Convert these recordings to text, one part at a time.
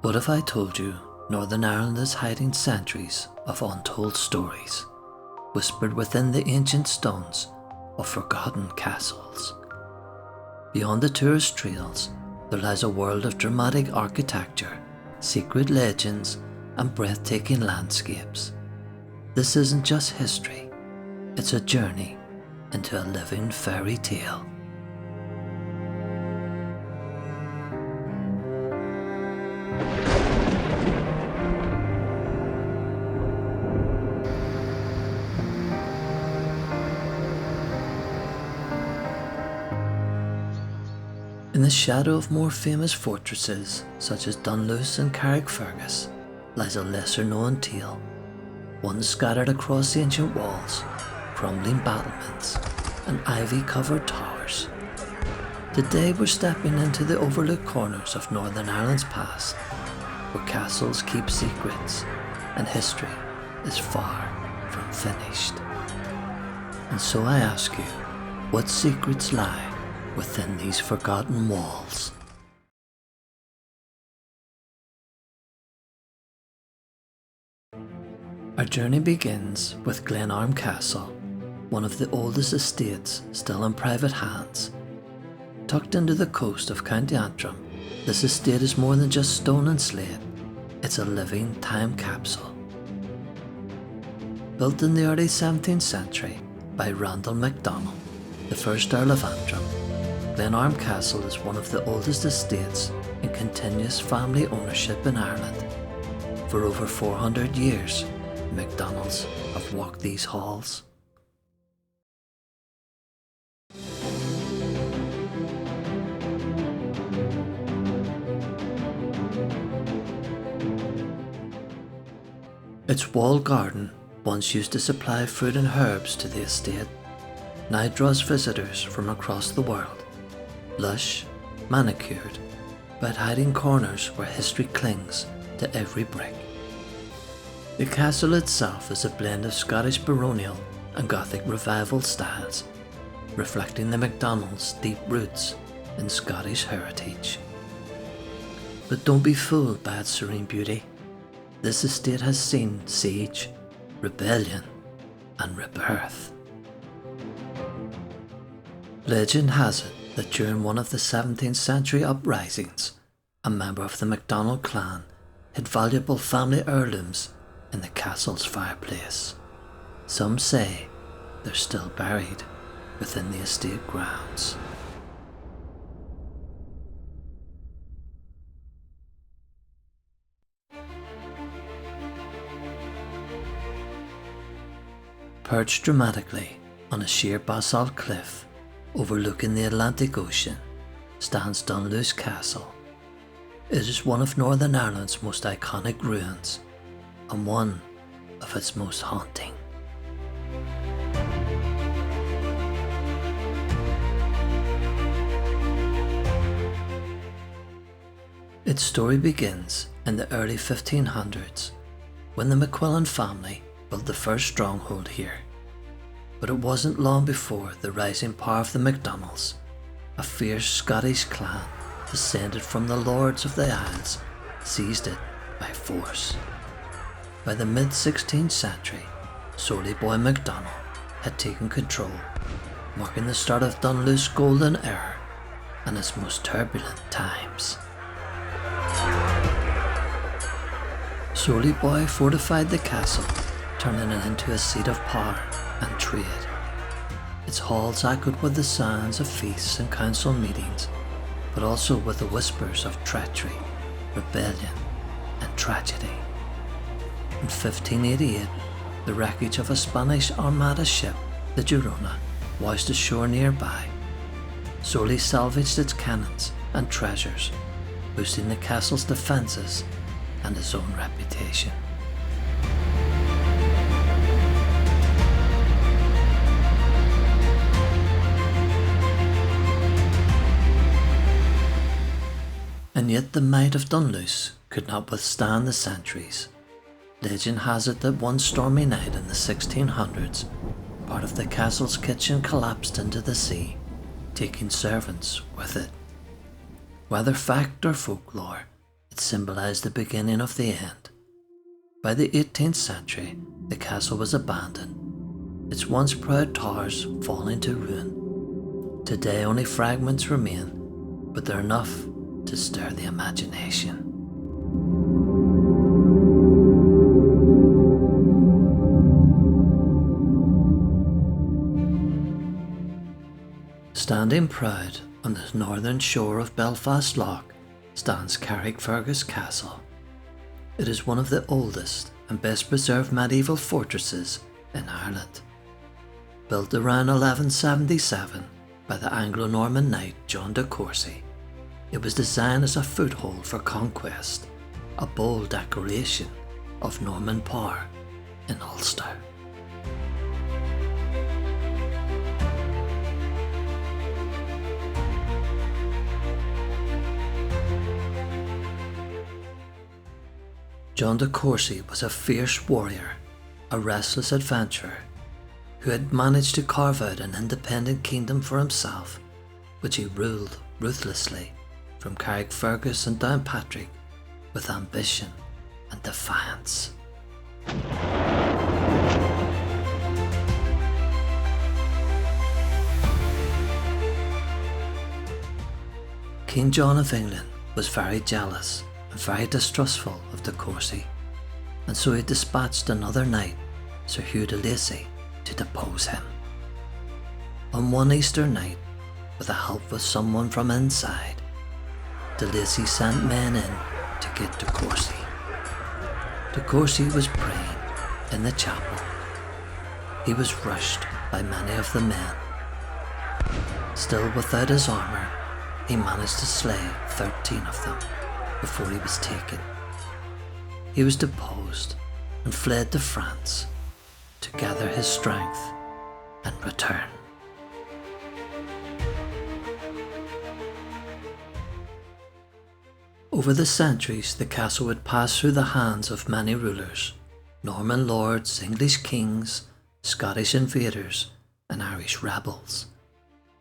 What if I told you Northern Ireland is hiding centuries of untold stories, whispered within the ancient stones of forgotten castles? Beyond the tourist trails, there lies a world of dramatic architecture, secret legends, and breathtaking landscapes. This isn't just history, it's a journey into a living fairy tale. In the shadow of more famous fortresses such as Dunluce and Carrickfergus lies a lesser known tale, one scattered across ancient walls, crumbling battlements and ivy covered towers. Today we're stepping into the overlooked corners of Northern Ireland's past, where castles keep secrets and history is far from finished. And so I ask you, what secrets lie within these forgotten walls? Our journey begins with Glenarm Castle, one of the oldest estates still in private hands. Tucked into the coast of County Antrim, this estate is more than just stone and slate, it's a living time capsule. Built in the early 17th century by Randall MacDonald, the first Earl of Antrim, Glenarm Castle is one of the oldest estates in continuous family ownership in Ireland. For over 400 years, MacDonalds have walked these halls. Its walled garden, once used to supply fruit and herbs to the estate, now draws visitors from across the world. Lush, manicured, but hiding corners where history clings to every brick. The castle itself is a blend of Scottish baronial and Gothic revival styles, reflecting the MacDonalds' deep roots in Scottish heritage. But don't be fooled by its serene beauty. This estate has seen siege, rebellion, and rebirth. Legend has it that during one of the 17th century uprisings, a member of the MacDonald clan hid valuable family heirlooms in the castle's fireplace. Some say they're still buried within the estate grounds. Perched dramatically on a sheer basalt cliff overlooking the Atlantic Ocean stands Dunluce Castle. It is one of Northern Ireland's most iconic ruins and one of its most haunting. Its story begins in the early 1500s when the McQuillan family built the first stronghold here. But it wasn't long before the rising power of the MacDonalds, a fierce Scottish clan descended from the lords of the Isles, seized it by force. By the mid-16th century, Sorley Boy MacDonald had taken control, marking the start of Dunluce's golden era and its most turbulent times. Sorley Boy fortified the castle, turning it into a seat of power and trade. Its halls echoed with the sounds of feasts and council meetings, but also with the whispers of treachery, rebellion, and tragedy. In 1588, the wreckage of a Spanish Armada ship, the Girona, washed ashore nearby. Sorley salvaged its cannons and treasures, boosting the castle's defences and its own reputation. And yet the might of Dunluce could not withstand the centuries. Legend has it that one stormy night in the 1600s, part of the castle's kitchen collapsed into the sea, taking servants with it. Whether fact or folklore, It symbolised the beginning of the end. By the 18th century, the castle was abandoned, its once proud towers falling to ruin. Today only fragments remain, but they're enough to stir the imagination. Standing proud on the northern shore of Belfast Lough stands Carrickfergus Castle. It is one of the oldest and best preserved medieval fortresses in Ireland. Built around 1177 by the Anglo-Norman knight John de Courcy, it was designed as a foothold for conquest, a bold declaration of Norman power in Ulster. John de Courcy was a fierce warrior, a restless adventurer, who had managed to carve out an independent kingdom for himself, which he ruled ruthlessly from Carrickfergus and Downpatrick with ambition and defiance. King John of England was very jealous and very distrustful of de Courcy, and so he dispatched another knight, Sir Hugh de Lacy, to depose him. On one Easter night, with the help of someone from inside, de Lacy sent men in to get de Courcy. De Courcy was praying in the chapel. He was rushed by many of the men. Still without his armour, he managed to slay 13 of them before he was taken. He was deposed and fled to France to gather his strength and return. Over the centuries, the castle would pass through the hands of many rulers: Norman lords, English kings, Scottish invaders, and Irish rebels,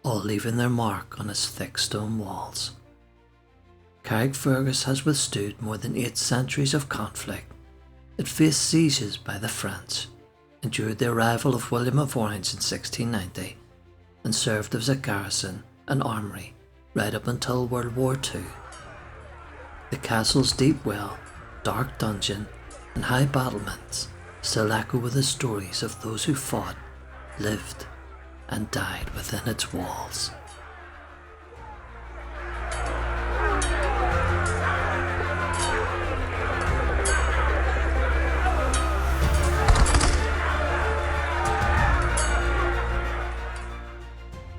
all leaving their mark on its thick stone walls. Carrickfergus has withstood more than 8 centuries of conflict. It faced sieges by the French, endured the arrival of William of Orange in 1690, and served as a garrison and armoury right up until World War II. The castle's deep well, dark dungeon, and high battlements still echo with the stories of those who fought, lived, and died within its walls.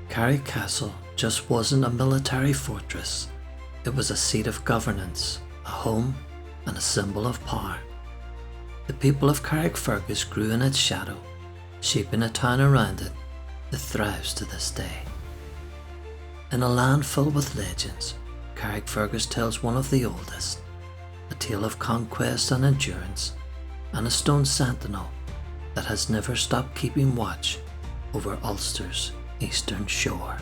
Carrick Castle just wasn't a military fortress. It was a seat of governance, a home, and a symbol of power. The people of Carrickfergus grew in its shadow, shaping a town around it that thrives to this day. In a land filled with legends, Carrickfergus tells one of the oldest, a tale of conquest and endurance, and a stone sentinel that has never stopped keeping watch over Ulster's eastern shore.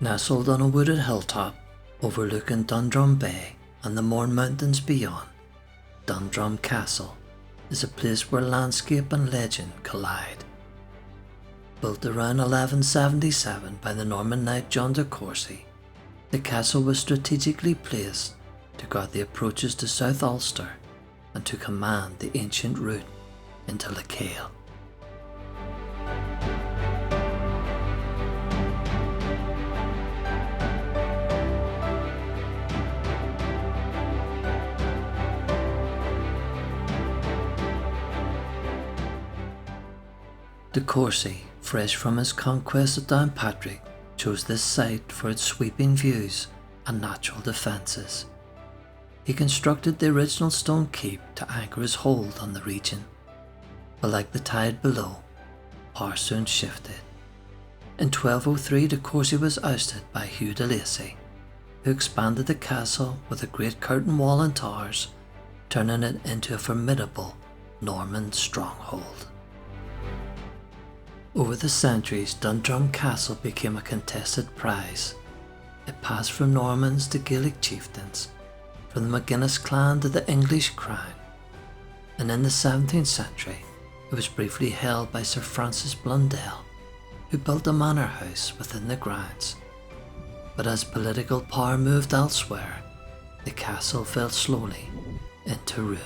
Nestled on a wooded hilltop overlooking Dundrum Bay and the Mourne Mountains beyond, Dundrum Castle is a place where landscape and legend collide. Built around 1177 by the Norman knight John de Courcy, the castle was strategically placed to guard the approaches to South Ulster and to command the ancient route into Lecale. De Courcy, fresh from his conquest of Downpatrick, chose this site for its sweeping views and natural defences. He constructed the original stone keep to anchor his hold on the region, but like the tide below, power soon shifted. In 1203, de Courcy was ousted by Hugh de Lacy, who expanded the castle with a great curtain wall and towers, turning it into a formidable Norman stronghold. Over the centuries, Dundrum Castle became a contested prize. It passed from Normans to Gaelic chieftains, from the McGuinness clan to the English crown, and in the 17th century it was briefly held by Sir Francis Blundell, who built a manor house within the grounds. But as political power moved elsewhere, the castle fell slowly into ruin.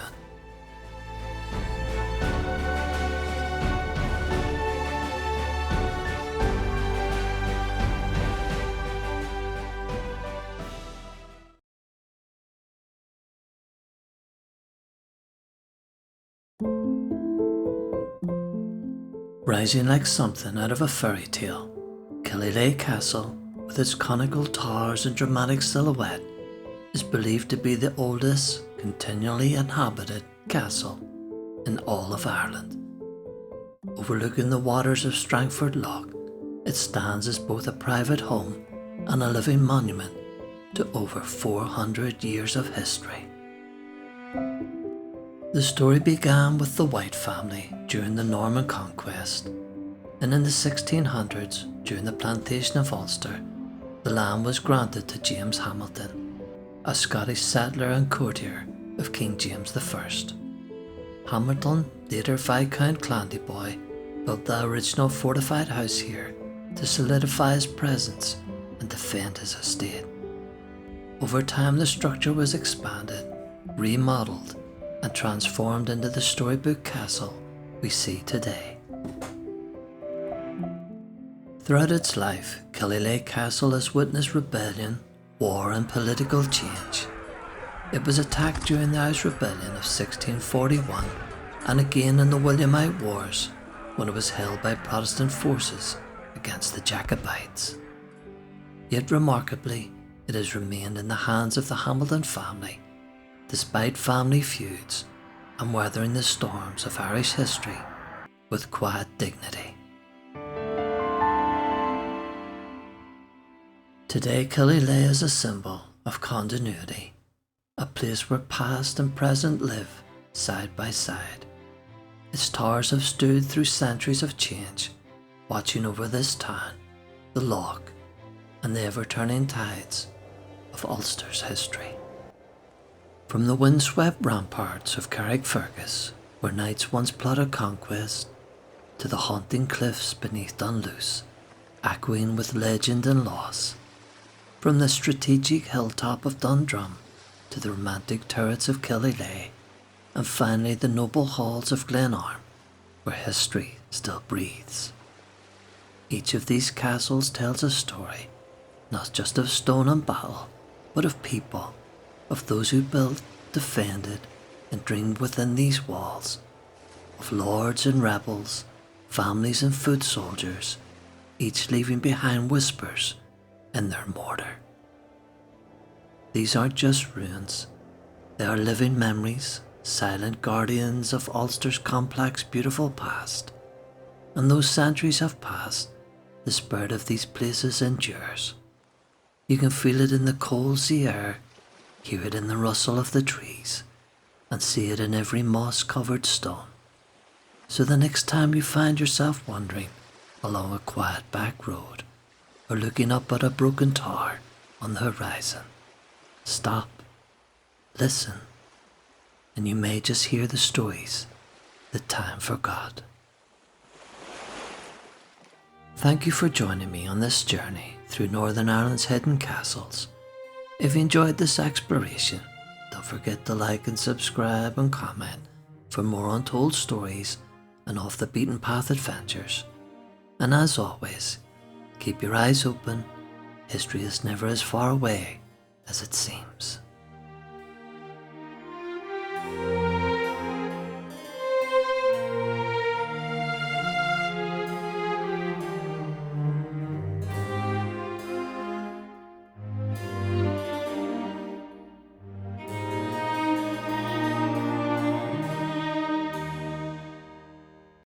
Rising like something out of a fairy tale, Killyleagh Castle, with its conical towers and dramatic silhouette, is believed to be the oldest continually inhabited castle in all of Ireland. Overlooking the waters of Strangford Lough, it stands as both a private home and a living monument to over 400 years of history. The story began with the White family during the Norman conquest, and in the 1600s, during the plantation of Ulster, the land was granted to James Hamilton, a Scottish settler and courtier of King James I. Hamilton, later Viscount Clandeboy, built the original fortified house here to solidify his presence and defend his estate. Over time, the structure was expanded, remodelled, and transformed into the storybook castle we see today. Throughout its life, Killyleagh Castle has witnessed rebellion, war and political change. It was attacked during the Irish Rebellion of 1641 and again in the Williamite Wars, when it was held by Protestant forces against the Jacobites. Yet remarkably, it has remained in the hands of the Hamilton family, despite family feuds and weathering the storms of Irish history with quiet dignity. Today, Killyleagh is a symbol of continuity, a place where past and present live side by side. Its towers have stood through centuries of change, watching over this town, the Lough, and the ever-turning tides of Ulster's history. From the windswept ramparts of Carrickfergus, where knights once plotted conquest, to the haunting cliffs beneath Dunluce, echoing with legend and loss. From the strategic hilltop of Dundrum to the romantic turrets of Killyleagh, and finally the noble halls of Glenarm, where history still breathes. Each of these castles tells a story, not just of stone and battle, but of people, of those who built, defended, and dreamed within these walls, of lords and rebels, families and foot soldiers, each leaving behind whispers in their mortar. These aren't just ruins, they are living memories, silent guardians of Ulster's complex, beautiful past. And though centuries have passed, the spirit of these places endures. You can feel it in the cold sea air, hear it in the rustle of the trees, and see it in every moss-covered stone. So the next time you find yourself wandering along a quiet back road, or looking up at a broken tower on the horizon, stop, listen, and you may just hear the stories that time forgot. Thank you for joining me on this journey through Northern Ireland's hidden castles. If you enjoyed this exploration, don't forget to like and subscribe and comment for more untold stories and off the beaten path adventures. And as always, keep your eyes open. History is never as far away as it seems.